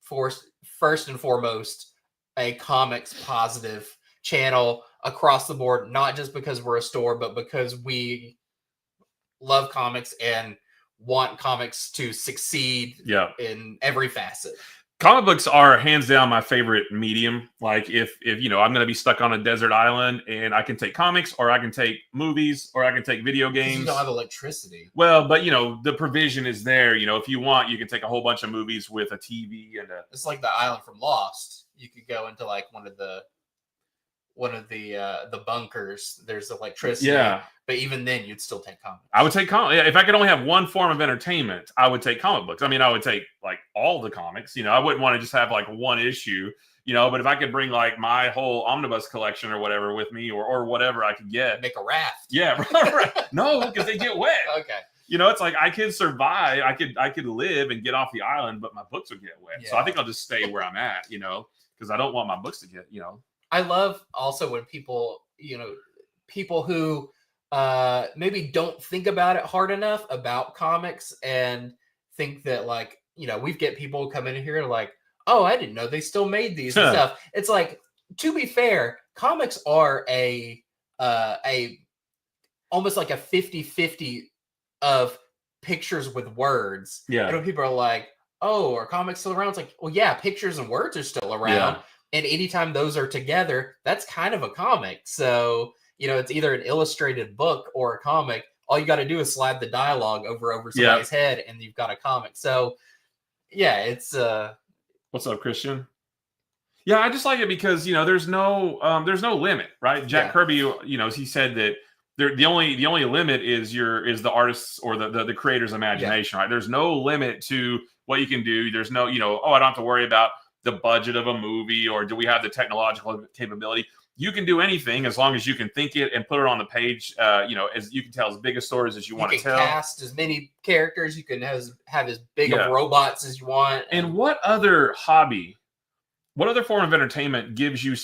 first and foremost, a comics positive channel across the board, not just because we're a store, but because we love comics and want comics to succeed in every facet. Comic books are hands down my favorite medium. Like if I'm going to be stuck on a desert island and I can take comics, or I can take movies, or I can take video games. You don't have electricity. Well, but the provision is there. If you want, you can take a whole bunch of movies with a TV and it's like the island from Lost. You could go into like one of the bunkers. There's electricity. Yeah. But even then, you'd still take comics. I would take comics. If I could only have one form of entertainment, I would take comic books. I mean, I would take like all the comics. I wouldn't want to just have like one issue. But if I could bring like my whole omnibus collection or whatever with me, or whatever I could get, make a raft. Yeah, right. No, because they get wet. Okay. It's like I could survive. I could live and get off the island, but my books would get wet. Yeah. So I think I'll just stay where I'm at. Because I don't want my books to get. I love also when people who maybe don't think about it hard enough about comics and think that like, we get people come in here like, oh, I didn't know they still made these and stuff. It's like, to be fair, comics are a almost like a 50-50 of pictures with words. Yeah. And when people are like, oh, are comics still around? It's like, well, yeah, pictures and words are still around. Yeah. And anytime those are together, that's kind of a comic. So, it's either an illustrated book or a comic. All you got to do is slide the dialogue over somebody's head, and you've got a comic. So, yeah, it's What's up, Christian? Yeah, I just like it because there's no limit, right? Jack Kirby, he said that the only limit is the artist's or the creator's imagination, right? There's no limit to what you can do. There's no, I don't have to worry about the budget of a movie, or do we have the technological capability. You can do anything as long as you can think it and put it on the page. As you can tell as big a stories as you want to tell. You can cast as many characters. You can have as big of robots as you want. And what other form of entertainment gives you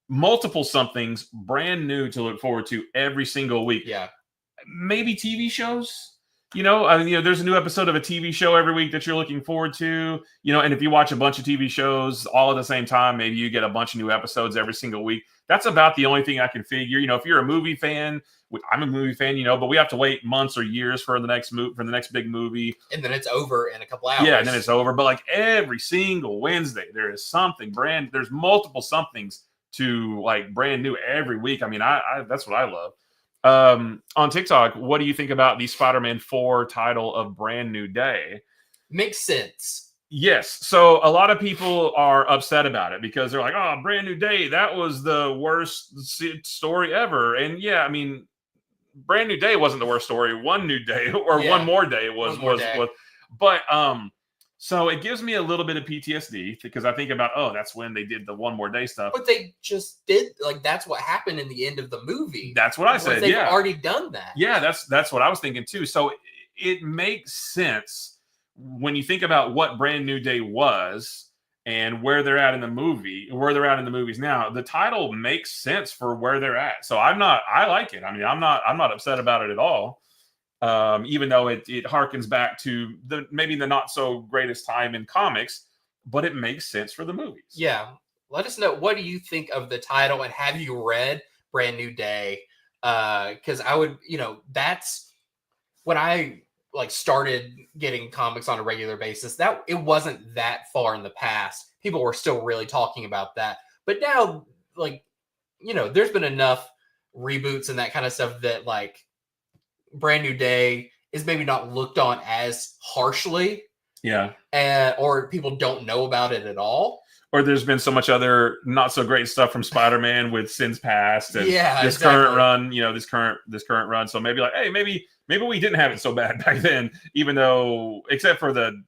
multiple somethings brand new to look forward to every single week? Yeah. Maybe TV shows. I mean, there's a new episode of a TV show every week that you're looking forward to, and if you watch a bunch of TV shows all at the same time, maybe you get a bunch of new episodes every single week. That's about the only thing I can figure. If you're a movie fan, I'm a movie fan, but we have to wait months or years for the next big movie, and then it's over in a couple hours. Yeah, and then it's over. But like every single Wednesday, there is something brand. There's multiple somethings to like brand new every week. I mean, I that's what I love. On TikTok, what do you think about the Spider-Man 4 title of Brand New Day? Makes sense. Yes. So a lot of people are upset about it because they're like, oh, Brand New Day, that was the worst story ever. And yeah, I mean, Brand New Day wasn't the worst story. One New Day or One More Day was. But so it gives me a little bit of PTSD because I think about, that's when they did the One More Day stuff. But they just did, like, that's what happened in the end of the movie. That's what I said. They've already done that. Yeah, that's what I was thinking too. So it makes sense when you think about what Brand New Day was and where they're at in the movies now. The title makes sense for where they're at. So I like it. I mean, I'm not upset about it at all. Even though it harkens back to maybe the not so greatest time in comics, but it makes sense for the movies. Yeah. Let us know, what do you think of the title, and have you read Brand New Day? Because I would, that's when I like started getting comics on a regular basis. That it wasn't that far in the past. People were still really talking about that. But now, like, there's been enough reboots and that kind of stuff that like Brand New Day is maybe not looked on as harshly. Yeah. Or people don't know about it at all. Or there's been so much other not so great stuff from Spider-Man with Sins Past and this current run, this current run. So maybe like, hey, maybe we didn't have it so bad back then, even though, except for the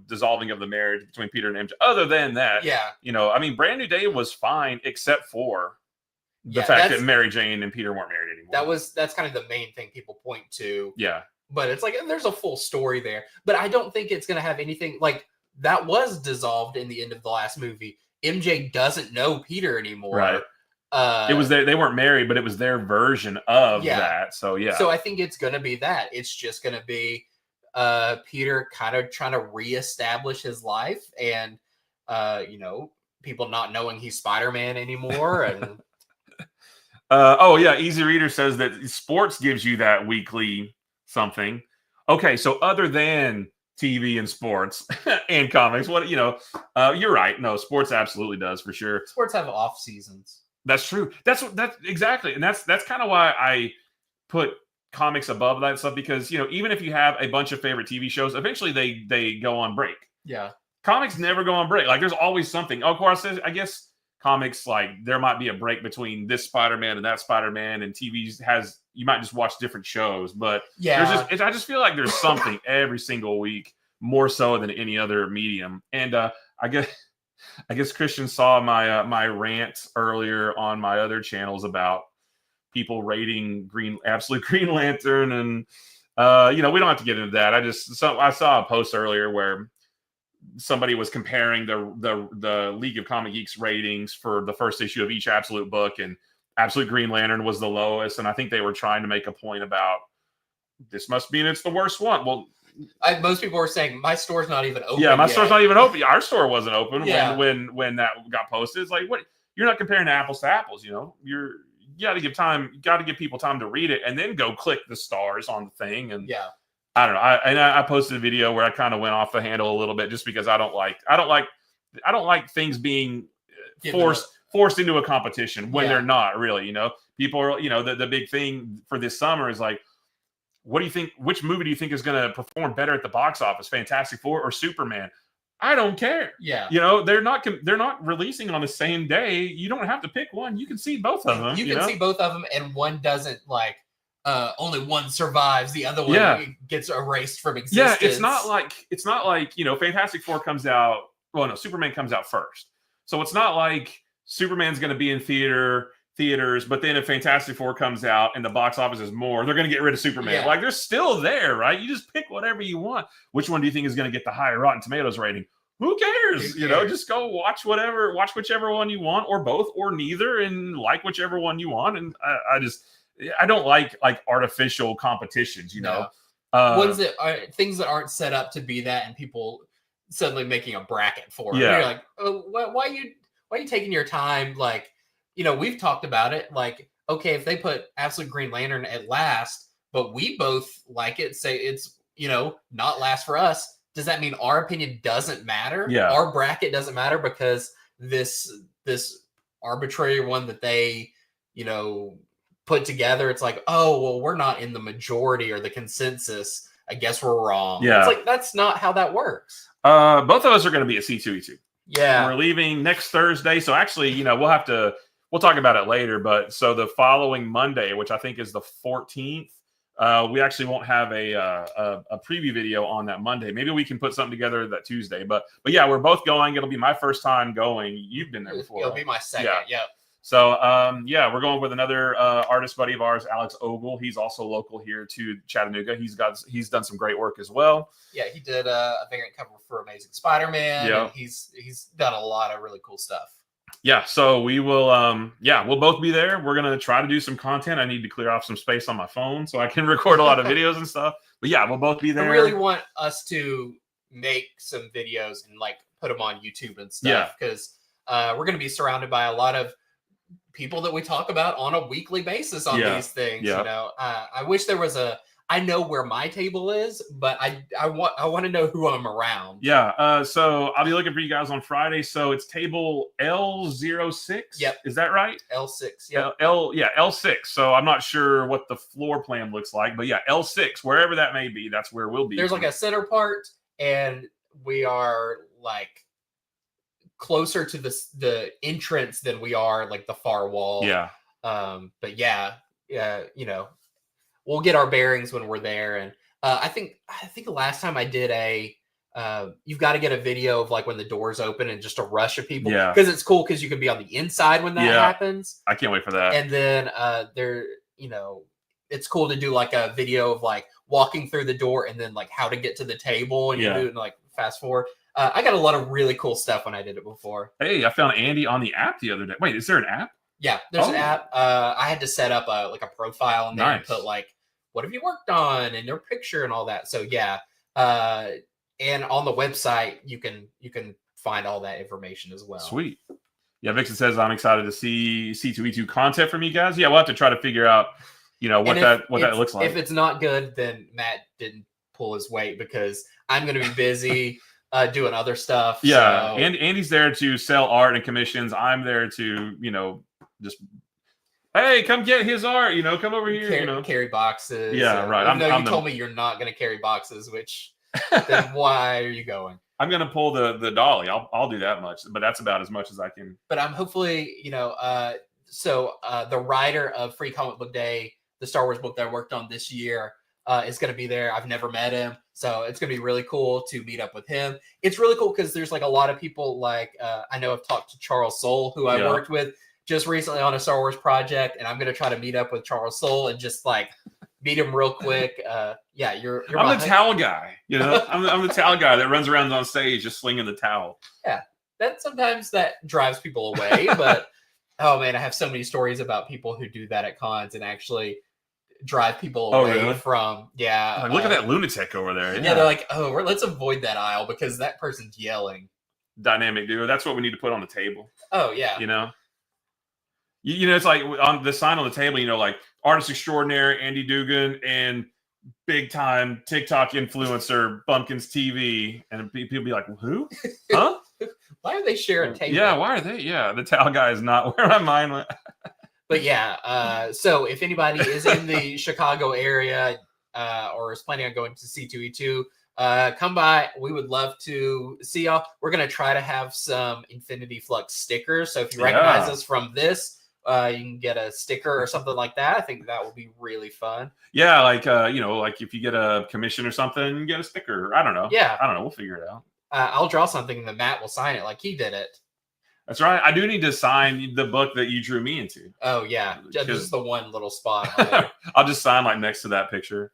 dissolving of the marriage between Peter and MJ. Other than that, I mean, Brand New Day was fine, except for the fact that Mary Jane and Peter weren't married anymore. That's kind of the main thing people point to. Yeah. But it's like, there's a full story there. But I don't think it's going to have anything like that was dissolved in the end of the last movie. MJ doesn't know Peter anymore. Right. It was they weren't married, but it was their version of that. So yeah. So I think it's going to be that. It's just going to be Peter kind of trying to reestablish his life, and people not knowing he's Spider-Man anymore. And Easy Reader says that sports gives you that weekly something. Okay, so other than TV and sports and comics, you're right. No, sports absolutely does, for sure. Sports have off seasons. That's true. That's exactly, and that's kind of why I put comics above that stuff, because even if you have a bunch of favorite TV shows, eventually they go on break. Yeah, comics never go on break. Like, there's always something. Of course, I guess comics, like, there might be a break between this Spider-Man and that Spider-Man, and TV's you might just watch different shows, but I just feel like there's something every single week, more so than any other medium. And I guess Christian saw my rant earlier on my other channels about people rating Absolute Green Lantern, and we don't have to get into that. I saw a post earlier where somebody was comparing the League of Comic Geeks ratings for the first issue of each Absolute book, and Absolute Green Lantern was the lowest. And I think they were trying to make a point about, this must mean it's the worst one. Well, most people were saying, my store's not even open. Yeah, my store's not even open. Our store wasn't open when that got posted. It's like, what? You're not comparing apples to apples. You got to give time. You got to give people time to read it, and then go click the stars on the thing. And I don't know. I posted a video where I kind of went off the handle a little bit, just because I don't like things being forced into a competition when they're not really. People are, the big thing for this summer is like, what do you think? Which movie do you think is going to perform better at the box office, Fantastic Four or Superman? I don't care. Yeah. They're not releasing on the same day. You don't have to pick one. You can see both of them. You can see both of them, and one doesn't like. Only one survives, the other one gets erased from existence. Yeah, it's not like Fantastic Four comes out. Well, no, Superman comes out first, so it's not like Superman's going to be in theaters, but then if Fantastic Four comes out and the box office is more, they're going to get rid of Superman. Yeah. Like, they're still there, right? You just pick whatever you want. Which one do you think is going to get the higher Rotten Tomatoes rating? Who cares? Just go watch whichever one you want, or both, or neither, and like whichever one you want. And I don't like artificial competitions, No. ones that are things that aren't set up to be that, and people suddenly making a bracket for it. Yeah. And you're like, oh, why are you taking your time? Like, we've talked about it. Like, okay, if they put Absolute Green Lantern at last, but we both like it, say it's not last for us. Does that mean our opinion doesn't matter? Yeah. Our bracket doesn't matter because this arbitrary one that they put together, it's like, oh, well, we're not in the majority or the consensus. I guess we're wrong. Yeah. It's like, that's not how that works. Both of us are going to be at C2E2. Yeah. And we're leaving next Thursday. So actually, we'll talk about it later. But so the following Monday, which I think is the 14th, we actually won't have a preview video on that Monday. Maybe we can put something together that Tuesday. But yeah, we're both going. It'll be my first time going. You've been there before. It'll be my second. Yeah. Yep. So, we're going with another artist buddy of ours, Alex Ogle. He's also local here to Chattanooga. He's done some great work as well. Yeah, he did a variant cover for Amazing Spider-Man. Yeah, and he's done a lot of really cool stuff. Yeah, so we will. We'll both be there. We're gonna try to do some content. I need to clear off some space on my phone so I can record a lot of videos and stuff. But yeah, we'll both be there. I really want us to make some videos and like put them on YouTube and stuff because we're gonna be surrounded by a lot of people that we talk about on a weekly basis on these things. Yeah. I wish there was I know where my table is, but I want to know who I'm around. Yeah. So I'll be looking for you guys on Friday. So it's table L06. Yep. Is that right? L6. Yeah. L6. So I'm not sure what the floor plan looks like, but yeah, L6, wherever that may be, that's where we'll be. There's like a center part, and we are like closer to the entrance than we are like the far wall. Yeah. But yeah, we'll get our bearings when we're there. And I think the last time I did you've got to get a video of like when the doors open and just a rush of people. Yeah. Because it's cool because you can be on the inside when that happens. I can't wait for that. And then it's cool to do like a video of like walking through the door and then like how to get to the table and you do it and like fast forward. I got a lot of really cool stuff when I did it before. Hey, I found Andy on the app the other day. Wait, is there an app? Yeah, there's an app. I had to set up a profile in there and put like, what have you worked on and your picture and all that. So yeah, and on the website you can find all that information as well. Sweet. Yeah, Vixen says I'm excited to see C2E2 content from you guys. Yeah, we'll have to try to figure out, what that looks like. If it's not good, then Matt didn't pull his weight because I'm going to be busy. Doing other stuff. Yeah, so. and Andy's there to sell art and commissions. I'm there to, just, hey, come get his art. Come over here. Carry boxes. Yeah, right. Even though you told me you're not going to carry boxes, which then why are you going? I'm going to pull the dolly. I'll do that much, but that's about as much as I can. But I'm hopefully, so the writer of Free Comic Book Day, the Star Wars book that I worked on this year, is going to be there. I've never met him. So it's going to be really cool to meet up with him. It's really cool because there's like a lot of people like, I know I've talked to Charles Soule, who I worked with just recently on a Star Wars project. And I'm going to try to meet up with Charles Soule and just like meet him real quick. You're I'm the towel guy, I'm the towel guy that runs around on stage just slinging the towel. Yeah. Sometimes that drives people away, but oh man, I have so many stories about people who do that at cons and actually drive people away from like, look at that lunatic over there. Yeah, they're like, oh, let's avoid that aisle because that person's yelling. Dynamic duo. That's what we need to put on the table. Oh yeah. It's like on the sign on the table, like artist extraordinaire Andy Dugan and big time TikTok influencer Bumpkins TV, and people be like, who? Huh? Why are they sharing table? Yeah, why are they? Yeah, the towel guy is not where my mind went. But yeah, so if anybody is in the Chicago area or is planning on going to C2E2, come by. We would love to see y'all. We're going to try to have some Infinity Flux stickers. So if you recognize us from this, you can get a sticker or something like that. I think that would be really fun. Yeah, like, like if you get a commission or something, you get a sticker. I don't know. Yeah. I don't know. We'll figure it out. I'll draw something and then Matt will sign it like he did it. That's right. I do need to sign the book that you drew me into. Oh, yeah. Just the one little spot on there. I'll just sign like next to that picture.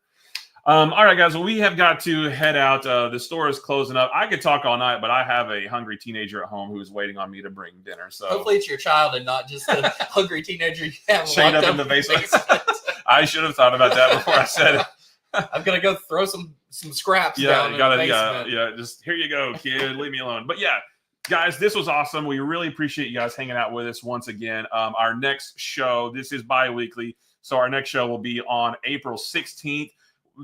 All right, guys. Well, we have got to head out. The store is closing up. I could talk all night, but I have a hungry teenager at home who's waiting on me to bring dinner. So hopefully it's your child and not just a hungry teenager you have chained up in the basement. I should have thought about that before I said it. I'm gonna go throw some scraps Yeah, down you in gotta, the basement. yeah. Just here you go, kid. Leave me alone. But yeah, guys, this was awesome. We really appreciate you guys hanging out with us once again. Our next show, this is bi-weekly, so our next show will be on April 16th.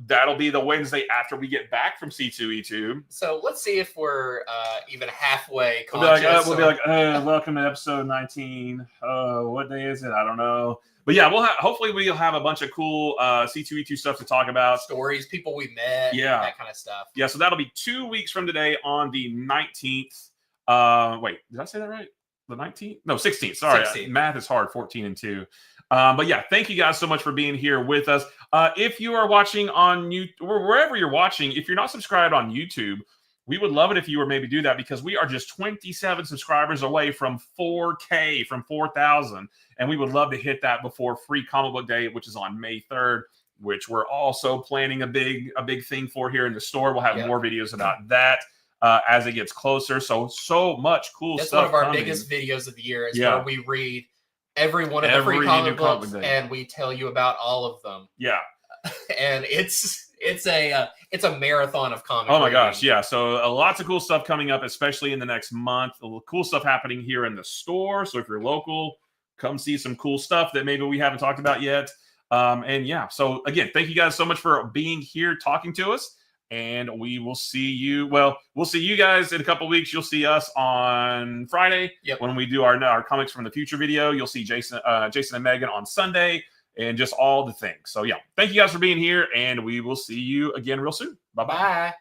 That'll be the Wednesday after we get back from C2E2. So let's see if we're even halfway We'll be conscious. like, welcome to episode 19. What day is it? I don't know. But yeah, hopefully we'll have a bunch of cool C2E2 stuff to talk about. Stories, people we met, that kind of stuff. Yeah, so that'll be 2 weeks from today on the 19th. Wait, did I say that right? The 19th? No, 16th. Sorry, 16th. Math is hard, 14 and 2. But yeah, thank you guys so much for being here with us. If you are watching on YouTube, or wherever you're watching, if you're not subscribed on YouTube, we would love it if you were maybe do that, because we are just 27 subscribers away from 4K, from 4,000. And we would love to hit that before Free Comic Book Day, which is on May 3rd, which we're also planning a big thing for here in the store. We'll have more videos about that as it gets closer. So much cool That's stuff. That's one of our biggest videos of the year is where we read every one of the free comic books and we tell you about all of them. Yeah. And it's a marathon of comic. Oh my gosh, yeah. So lots of cool stuff coming up, especially in the next month. Cool stuff happening here in the store. So if you're local, come see some cool stuff that maybe we haven't talked about yet. And yeah, so again, thank you guys so much for being here talking to us. And we will see you. Well, we'll see you guys in a couple weeks. You'll see us on Friday when we do our Comics from the Future video. You'll see Jason and Megan on Sunday, and just all the things. So yeah, thank you guys for being here, and we will see you again real soon. Bye-bye. Bye.